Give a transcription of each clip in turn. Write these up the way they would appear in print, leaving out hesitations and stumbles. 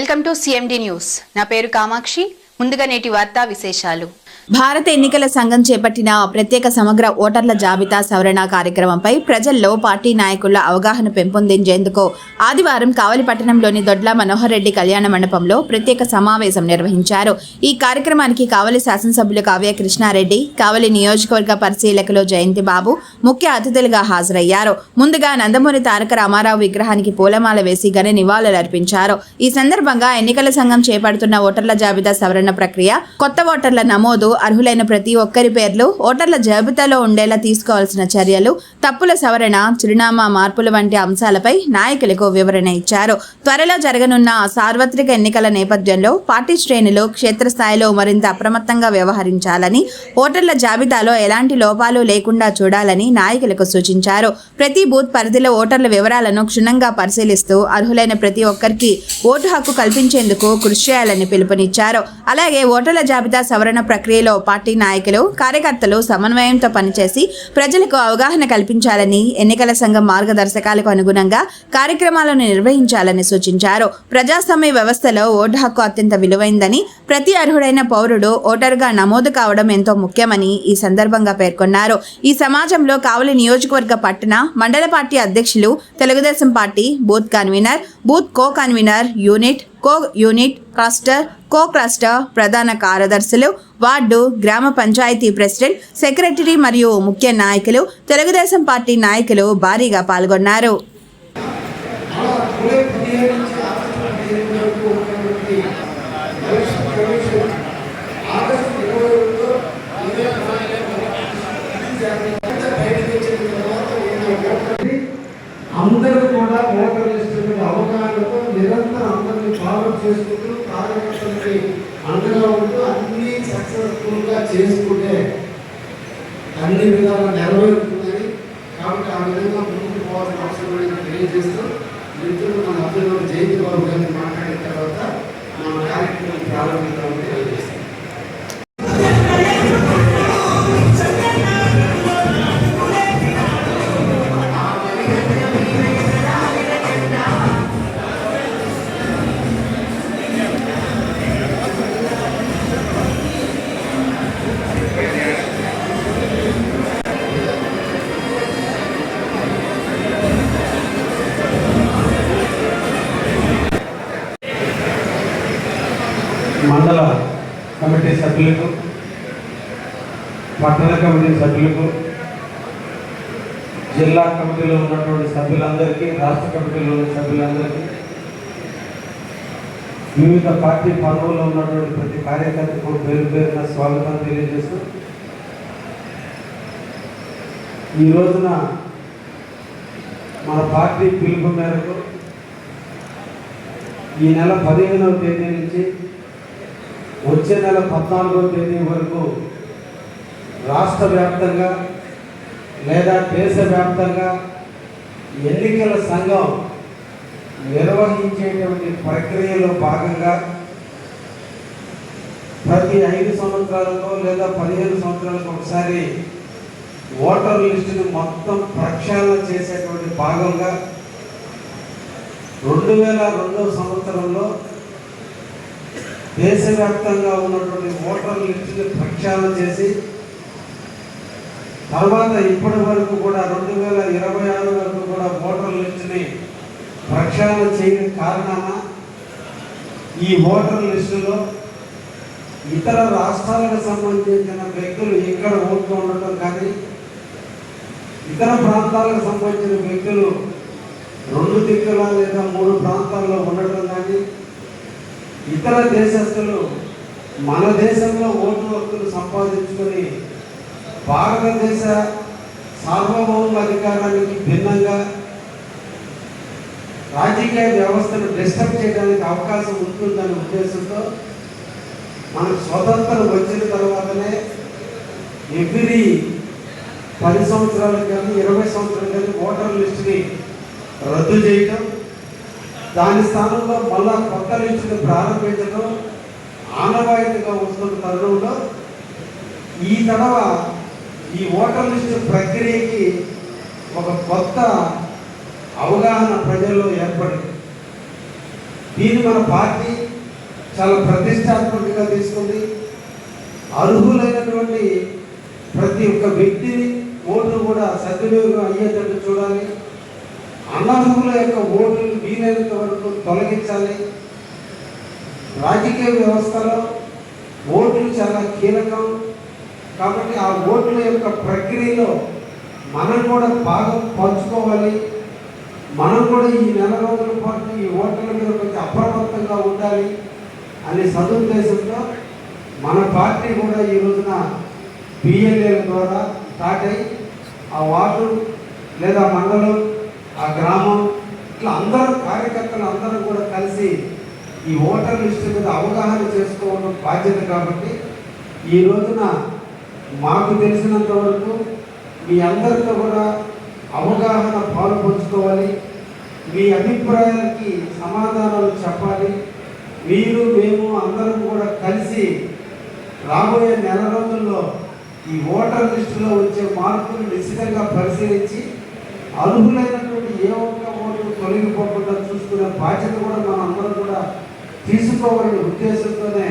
Welcome to CMD news. నా పేరు కామాక్షి. ముందుగా నేటి వార్తా విశేషాలు. భారత ఎన్నికల సంఘం చేపట్టిన ప్రత్యేక సమగ్ర ఓటర్ల జాబితా సవరణ కార్యక్రమంపై ప్రజల్లో పార్టీ నాయకుల అవగాహన పెంపొందించేందుకు ఆదివారం కావలి పట్టణంలోని దొడ్ల మనోహర్ రెడ్డి కళ్యాణ మండపంలో ప్రత్యేక సమావేశం నిర్వహించారు. ఈ కార్యక్రమానికి కావలి శాసనసభ్యులు కావ్య కృష్ణారెడ్డి, కావలి నియోజకవర్గ పరిశీలకులు జయంతి బాబు ముఖ్య అతిథులుగా హాజరయ్యారు. ముందుగా నందమూరి తారక రామారావు విగ్రహానికి పూలమాల వేసి ఘన నివాళులర్పించారు. ఈ సందర్భంగా ఎన్నికల సంఘం చేపడుతున్న ఓటర్ల జాబితా సవరణ ప్రక్రియ, కొత్త ఓటర్ల నమోదు, అర్హులైన ప్రతి ఒక్కరి పేర్లు ఓటర్ల జాబితాలో ఉండేలా తీసుకోవాల్సిన చర్యలు, తప్పుల సవరణ, చిరునామా మార్పుల వంటి అంశాలపై నాయకులకు వివరణ ఇచ్చారు. త్వరలో జరగనున్న సార్వత్రిక ఎన్నికల నేపథ్యంలో పార్టీ శ్రేణులు క్షేత్రస్థాయిలో మరింత అప్రమత్తంగా వ్యవహరించాలని, ఓటర్ల జాబితాలో ఎలాంటి లోపాలు లేకుండా చూడాలని నాయకులకు సూచించారు. ప్రతి బూత్ పరిధిలో ఓటర్ల వివరాలను క్షుణ్ణంగా పరిశీలిస్తూ అర్హులైన ప్రతి ఒక్కరికి ఓటు హక్కు కల్పించేందుకు కృషి చేయాలని పిలుపునిచ్చారు. అలాగే ఓటర్ల జాబితా సవరణ ప్రక్రియలో పార్టీ నాయకులు, కార్యకర్తలు సమన్వయంతో పనిచేసి ప్రజలకు అవగాహన కల్పించాలని, ఎన్నికల సంఘం మార్గదర్శకాలకు అనుగుణంగా కార్యక్రమాలను నిర్వహించాలని సూచించారు. ప్రజాస్వామ్య వ్యవస్థలో ఓటు హక్కు అత్యంత విలువైందని, ప్రతి అర్హుడైన పౌరుడు ఓటరుగా నమోదు కావడం ఎంతో ముఖ్యమని ఈ సందర్భంగా పేర్కొన్నారు. ఈ సమాజంలో కావలి నియోజకవర్గ పట్టణ, మండల పార్టీ అధ్యక్షులు, Telugu Desam party booth convener, booth co convener, unit, కో యూనిట్, క్లస్టర్, కో క్లస్టర్, ప్రధాన కార్యదర్శులు, వార్డు, గ్రామ పంచాయతీ ప్రెసిడెంట్, సెక్రటరీ మరియు ముఖ్య నాయకులు, తెలుగుదేశం పార్టీ నాయకులు భారీగా పాల్గొన్నారు. అందరూ కూడా ఓటర్ లిస్టు మీద అవగాహనతో నిరంతరం అందరినీ ఫాలో చేసుకుంటూ కార్యకర్తలకి అండగా ఉంటూ అన్ని సక్సెస్ఫుల్గా చేసుకుంటే అన్ని విధాలు నెరవేరుతుందని, కాబట్టి ఆ విధంగా ముందుకు పోవాల్సిన అవసరం తెలియజేస్తూ మిత్రులు మన అభ్యర్థులు జయంతి బాబు గారిని మాట్లాడిన తర్వాత మన కార్యక్రమం ప్రారంభిద్దామని తెలియజేస్తాం. మండల కమిటీ సభ్యులకు, పట్టణ కమిటీ సభ్యులకు, జిల్లా కమిటీలో ఉన్నటువంటి సభ్యులందరికీ, రాష్ట్ర కమిటీలో ఉన్న సభ్యులందరికీ, వివిధ పార్టీ పదవుల్లో ఉన్నటువంటి ప్రతి కార్యకర్తకు పేరు పేరున స్వాగతం తెలియజేస్తూ, ఈ రోజున మన పార్టీ పిలుపు మేరకు ఈ నెల 15వ తేదీ నుంచి వచ్చే నెల 14వ తేదీ వరకు రాష్ట్ర వ్యాప్తంగా లేదా దేశవ్యాప్తంగా ఎన్నికల సంఘం నిర్వహించేటువంటి ప్రక్రియలో భాగంగా ప్రతి 5 సంవత్సరాలకు లేదా 15 సంవత్సరాలకు ఒకసారి ఓటర్ లిస్టును మొత్తం ప్రక్షాళన చేసేటువంటి భాగంగా 2002వ సంవత్సరంలో దేశవ్యాప్తంగా ఉన్నటువంటి ఓటర్ లిస్టుని ప్రక్షాళన చేసి, తర్వాత ఇప్పటి వరకు కూడా 2026 వరకు కూడా ఓటర్ లిస్టుని ప్రక్షాళన చేయడం కారణాన ఈ ఓటర్ లిస్టులో ఇతర రాష్ట్రాలకు సంబంధించిన వ్యక్తులు ఇక్కడ ఓట్లు ఉండటం కానీ, ఇతర ప్రాంతాలకు సంబంధించిన వ్యక్తులు 2 దిక్కుల లేదా 3 ప్రాంతాల్లో ఉండటం కానీ, ఇతర దేశస్తులు మన దేశంలో ఓటు హక్కులు సంపాదించుకొని భారతదేశ సార్వభౌమ అధికారానికి భిన్నంగా రాజకీయ వ్యవస్థను డిస్టర్బ్ చేయడానికి అవకాశం ఉంటుందనే ఉద్దేశంతో మనకు స్వతంత్రం వచ్చిన తర్వాతనే ఎవ్రీ 10 సంవత్సరాలకు కానీ 20 సంవత్సరాలకు కానీ ఓటర్ లిస్టుని రద్దు చేయటం, దాని స్థానంలో మళ్ళా కొత్త లిస్టుని ప్రారంభించడం ఆనవాయితీగా వస్తున్న తరుణంలో ఈ ఓటర్ లిస్టు ప్రక్రియకి ఒక కొత్త అవగాహన ప్రజల్లో ఏర్పడింది. దీన్ని మన పార్టీ చాలా ప్రతిష్టాత్మకంగా తీసుకుంది. అర్హులైనటువంటి ప్రతి ఒక్క వ్యక్తిని ఓటు కూడా సద్వినియోగం అయ్యేటట్టు చూడాలి. అనర్హుల యొక్క ఓటును వీలైనంత వరకు తొలగించాలి. రాజకీయ వ్యవస్థలో ఓట్లు చాలా కీలకం కాబట్టి ఆ ఓట్ల యొక్క ప్రక్రియలో మనం కూడా భాగం పంచుకోవాలి. మనం కూడా ఈ నెల రోజుల పాటు ఈ ఓట్ల మీద కొంచెం అప్రమత్తంగా ఉండాలి అనే సదుద్దేశంతో మన పార్టీ కూడా ఈ రోజున బిఎల్ఏల ద్వారా స్టార్ట్ అయ్యి ఆ వార్డు లేదా మండలం ఆ గ్రామం ఇట్లా అందరూ కార్యకర్తలు అందరూ కూడా కలిసి ఈ ఓటర్ లిస్టు మీద అవగాహన చేసుకోవడం బాధ్యత. కాబట్టి ఈ రోజున మాకు తెలిసినంత వరకు మీ అందరితో కూడా అవగాహన పాలు పంచుకోవాలి. మీ అభిప్రాయాలకి సమాధానాలు చెప్పాలి. మీరు మేము అందరం కూడా కలిసి రాబోయే నెల రోజుల్లో ఈ ఓటర్ లిస్టులో వచ్చే మార్పులు నిశ్చితంగా పరిశీలించి అర్హులైనటువంటి ఏ ఒక్క ఓటు తొలగిపోకుండా చూసుకునే బాధ్యత కూడా మనం అందరం కూడా తీసుకోవాలనే ఉద్దేశంతోనే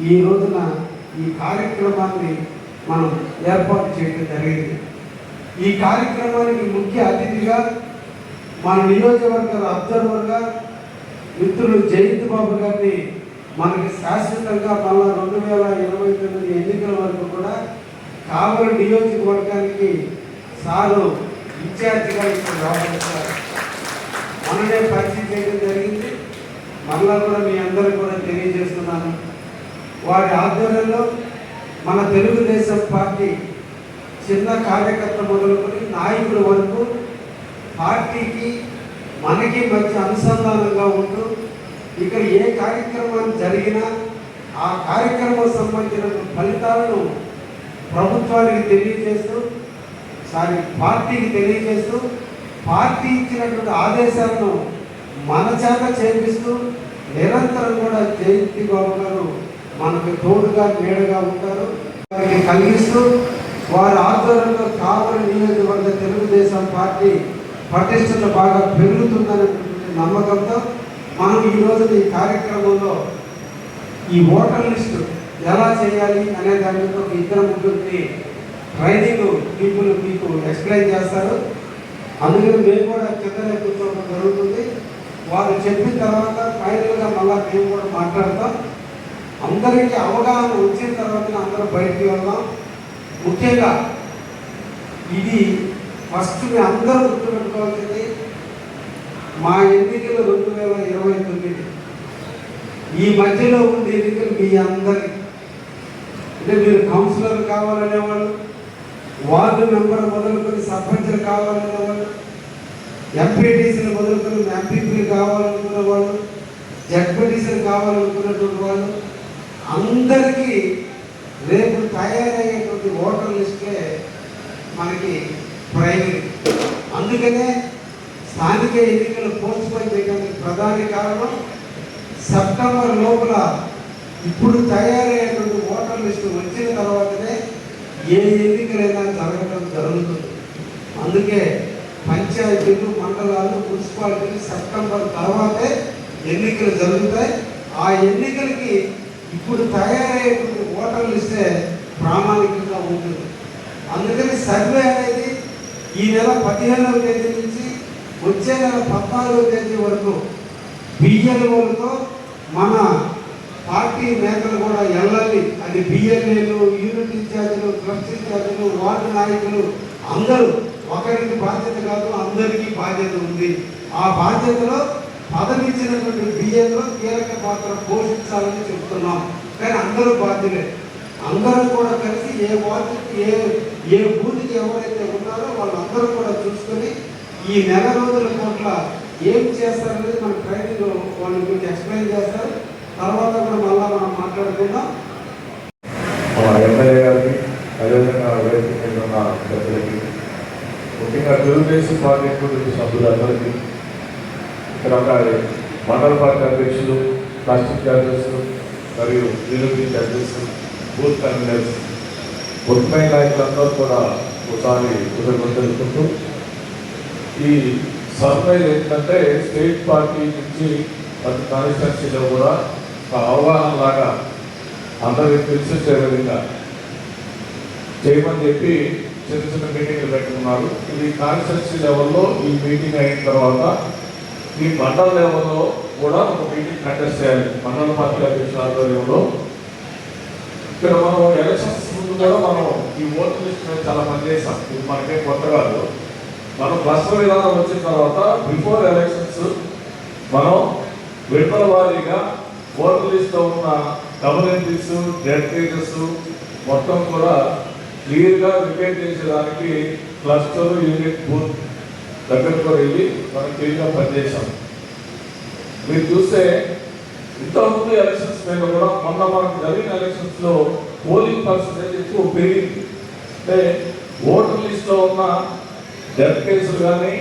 ఈ రోజున ఈ కార్యక్రమాన్ని మనం ఏర్పాటు చేయడం జరిగింది. ఈ కార్యక్రమానికి ముఖ్య అతిథిగా మన నియోజకవర్గ అబ్జర్వర్గా మిత్రులు జయంత్ బాబు గారిని మనకి శాశ్వతంగా మళ్ళా 2029 ఎన్నికల వరకు కూడా కావలి నియోజకవర్గానికి సారు ఇన్ఛార్జిగా ఇక్కడ వ్యవహరిస్తారు. మననే పరిచయం చేయడం జరిగింది. మళ్ళా కూడా మీ అందరూ కూడా తెలియజేస్తున్నాను. వారి ఆధ్వర్యంలో మన తెలుగుదేశం పార్టీ చిన్న కార్యకర్త మొదలుకొని నాయకుల వరకు పార్టీకి మనకి మధ్య అనుసంధానంగా ఉంటూ ఇక్కడ ఏ కార్యక్రమాలు జరిగినా ఆ కార్యక్రమం సంబంధించిన ఫలితాలను ప్రభుత్వానికి తెలియజేస్తూ పార్టీకి తెలియజేస్తూ పార్టీ ఇచ్చినటువంటి ఆదేశాలను మన చేత చేపిస్తూ నిరంతరం కూడా జయంతి బాబు గారు మనకు తోడుగా నీడగా ఉంటారు. వారికి కలిగిస్తూ వారి ఆధ్వర్యంలో కావలి నియోజకవర్గ తెలుగుదేశం పార్టీ పటిష్టత బాగా పెరుగుతుందనేటువంటి నమ్మకంతో మనం ఈ రోజు ఈ కార్యక్రమంలో ఈ ఓటర్ లిస్టు ఎలా చేయాలి అనే దాని మీద ఒక ఇద్దరు ముగ్గురికి ట్రైనింగ్ పీపుల్ మీకు ఎక్స్ప్లెయిన్ చేస్తారు. అందుకని మేము కూడా కిందనే కూర్చోవడం జరుగుతుంది. వారు చెప్పిన తర్వాత ఫైనల్గా మళ్ళీ మేము కూడా మాట్లాడతాం. అందరికీ అవగాహన వచ్చిన తర్వాత అందరూ బయటికి వెళ్దాం. ముఖ్యంగా ఇది ఫస్ట్ మీ అందరూ గుర్తుపెట్టుకోవాల్సింది మా ఎన్నికలు 2029 ఈ మధ్యలో ఉండే ఎన్నికలు మీ అందరికి అంటే మీరు కౌన్సిలర్లు కావాలనేవాళ్ళు, వార్డు మెంబర్ మొదలుకొని సర్పంచ్లు కావాలనేవాళ్ళు, ఎంపీటీసీలు మొదలుకొని ఎంపీపీలు కావాలనుకునే వాళ్ళు, జడ్పీటీసీలు కావాలనుకున్నటువంటి వాళ్ళు అందరికీ రేపు తయారయ్యేటువంటి ఓటర్ లిస్టే మనకి ప్రైమరీ. అందుకనే స్థానిక ఎన్నికలు పోస్ట్పోన్ చేయడానికి ప్రధాన కారణం సెప్టెంబర్ లోపల ఇప్పుడు తయారయ్యేటువంటి ఓటర్ లిస్టు వచ్చిన తర్వాతనే ఏ ఎన్నికలైనా జరగడం జరుగుతుంది. అందుకే పంచాయతీలు, మండలాలు, మున్సిపాలిటీలు సెప్టెంబర్ తర్వాతే ఎన్నికలు జరుగుతాయి. ఆ ఎన్నికలకి ఇప్పుడు తయారయ్యేటువంటి ఓటర్ లిస్టే ప్రామాణికంగా ఉంటుంది. అందుకని సర్వే అనేది ఈ నెల 15వ తేదీ నుంచి వచ్చే నెల 14వ తేదీ వరకు బిఎల్ఓలతో మన పార్టీ నేతలు కూడా వెళ్ళాలి. అది బిఎల్ఏలు, యూనిట్ ఇన్ఛార్జీలు, ట్రస్ట్ ఇన్ఛార్జీలు, వార్డు నాయకులు అందరూ ఒకరికి బాధ్యత కాదు, అందరికీ బాధ్యత ఉంది. ఆ బాధ్యతలో పదవిచ్చినటువంటి బిఎల్ఓ కీలక పాత్ర పోషించాలని చెప్తున్నాం. కానీ అందరూ బాధ్యులే. అందరూ కూడా కలిసి ఏ వార్డుకి ఏ బూత్కి ఎవరైతే ఉన్నారో వాళ్ళందరూ కూడా చూసుకొని ఈ నెల రోజుల పూట్ల ఏం చేస్తారనేది మన ట్రైనింగ్ వాళ్ళు మీకు ఎక్స్ప్లెయిన్ చేస్తారు. తర్వాత కూడా మళ్ళీ మనం మాట్లాడుకుందాం. మన ఎమ్మెల్యే గారికి, అదేవిధంగా వేదిక మీద ఉన్న పెద్దలకి, ముఖ్యంగా తెలుగుదేశం పార్టీ కుటుంబ సభ్యులందరికీ, ఇక్కడ ఒక మండల పార్టీ అధ్యక్షులు, ట్రస్ట్ ఇన్ఛార్జెస్ మరియు యూనిట్ ఇన్ఛార్జెస్, బూత్ కన్వీనర్స్, ముఖ్యమైన నాయకులందరూ కూడా ఒకసారి కృతజ్ఞతలు తెలుపుకుంటూ, ఈ సర్వే ఏంటంటే స్టేట్ పార్టీ నుంచి ప్రతి కాన్స్టిట్యున్సీలో కూడా ఒక అవగాహన లాగా అందరికీ తెలిసే విధంగా చేయమని చెప్పి చిన్న చిన్న మీటింగ్లు పెట్టుకున్నారు. ఇది కాన్స్టిట్యున్సీ లెవెల్లో ఈ మీటింగ్ అయిన తర్వాత ఈ మండల లెవెల్లో కూడా ఒక మీటింగ్ కండక్ట్ చేయాలి. మండల పార్టీ అధ్యక్షుల ఆధ్వర్యంలో ఇక్కడ మనం ఎలక్షన్స్ ముందు కూడా మనం ఈ ఓటర్ లిస్ట్ మీద చాలా పని చేసాం. ఇది మనకే కొత్త కాదు. మనం క్లస్టర్ విధానం వచ్చిన తర్వాత బిఫోర్ ఎలక్షన్స్ మనం విడతల వారీగా ఓటర్ లిస్ట్లో ఉన్న డబుల్ ఎంట్రీస్, డెడ్ కేజెస్ మొత్తం కూడా క్లియర్గా రిపేర్ చేసేదానికి క్లస్టర్, యూనిట్, బూత్ దగ్గరకు వెళ్ళి మనం క్లియర్గా పనిచేసాం. మీరు చూస్తే ఇంతకుముందు ఎలక్షన్స్ మీద కూడా మొన్న మనకు జరిగిన ఎలక్షన్స్లో పోలింగ్ పర్సంటేజ్ ఎక్కువ పెరిగింది. అంటే ఓటర్ లిస్ట్లో ఉన్న డెత్ కేసులు కానీ,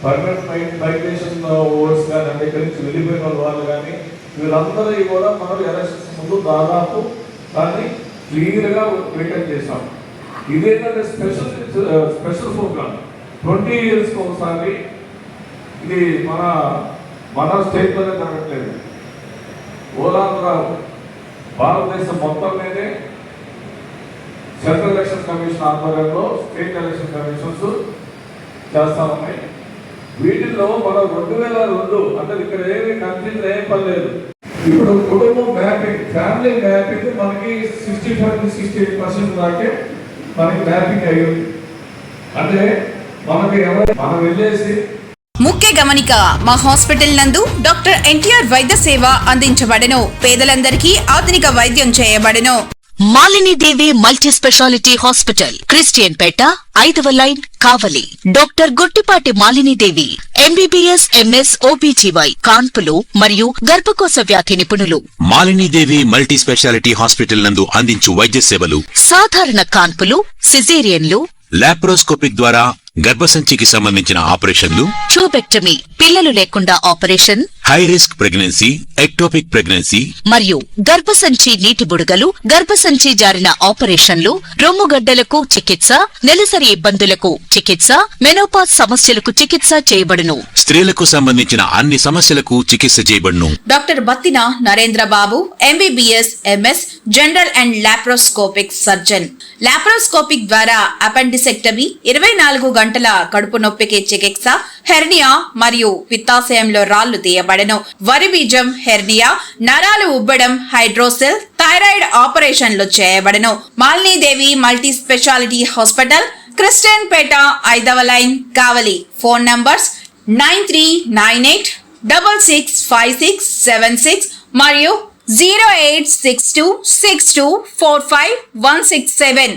పర్మనెంట్ మైగ్రేషన్ ఓట్స్ కానీ, అంటే ఇక్కడి నుంచి వెళ్ళిపోయిన వాళ్ళు కానీ, వీళ్ళందరూ కూడా మనం ఎలక్షన్స్ ముందు దాదాపు దాన్ని క్లియర్గా మెయింటైన్ చేశాం. ఇదేంటంటే స్పెషల్ ప్రోగ్రామ్ 20 years ఒకసారి. ఇది మన స్టేట్లోనే జరగట్లేదు. ఓలాంధ్ర భారతదేశం మొత్తం మీదే సెంట్రల్ ఎలక్షన్ కమిషన్ ఆధ్వర్యంలో స్టేట్ ఎలక్షన్ కమిషన్స్ చేస్తా ఉన్నాయి. వీటిల్లో మనం 2002 అంటే ఇక్కడ ఏమి కన్ఫ్యూజన్ ఏం పని లేదు. ఇప్పుడు కుటుంబం మ్యాపింగ్, ఫ్యామిలీ మ్యాపింగ్ మనకి 65-68% దాకే మనకి మ్యాపింగ్ అయ్యింది. అంటే మనం వెళ్ళేసి ముఖ్య గమనిక, మా హాస్పిటల్ నందు డాక్టర్ ఎన్టీఆర్ వైద్య సేవ అందించబడెను. పేదలందరికీ ఆధునిక వైద్యం చేయబడెను. మాలిని దేవి multi speciality hospital, Christian Peta, 5వ లైన్, కావలి. డాక్టర్ గుట్టిపాటి మాలిని దేవి ఎంబీబీఎస్, ఎంఎస్, ఓబీజీవై, కాన్పులు మరియు గర్భకోశ వ్యాధి నిపుణులు. మాలినీదేవి మల్టీ స్పెషాలిటీ హాస్పిటల్ నందు అందించు వైద్య సేవలు: సాధారణ కాన్పులు, సిజేరియన్లు, లాప్రోస్కోపిక్ ద్వారా గర్భసంచికి సంబంధించిన ఆపరేషన్లు, ట్యూబెక్టమీ, పిల్లలు లేకుండా operation, high risk pregnancy, ectopic pregnancy మరియు గర్భసంచి నీటి బుడగలు, గర్భసంచి జారిన ఆపరేషన్లు, రొమ్ముగడ్డలకు చికిత్స, నెలసరి ఇబ్బందులకు చికిత్స, మెనోపాజ్ సమస్యలకు చికిత్స చేయబడును. స్త్రీలకు సంబంధించిన అన్ని సమస్యలకు చికిత్స చేయబడును. Doctor Battina Narendra Babu MBBS, MS, general and laparoscopic surgeon. Laparoscopic ద్వారా అపెండిసెక్టమీ, 24 గంటల కడుపు నొప్పికి చికిత్స, హెర్నియా మరియు పిత్తాశయంలో రాళ్లు తీయబడెను. వరి బీజం, హెర్నియా, నరాలు ఉబ్బడం, హైడ్రోసెల్, థైరాయిడ్ ఆపరేషన్లు చేయబడెను. Malinidevi multi speciality hospital, Christian Peta, 5వ లైన్, కావలి. ఫోన్ నంబర్స్ 9398665676 మరియు 08626245167.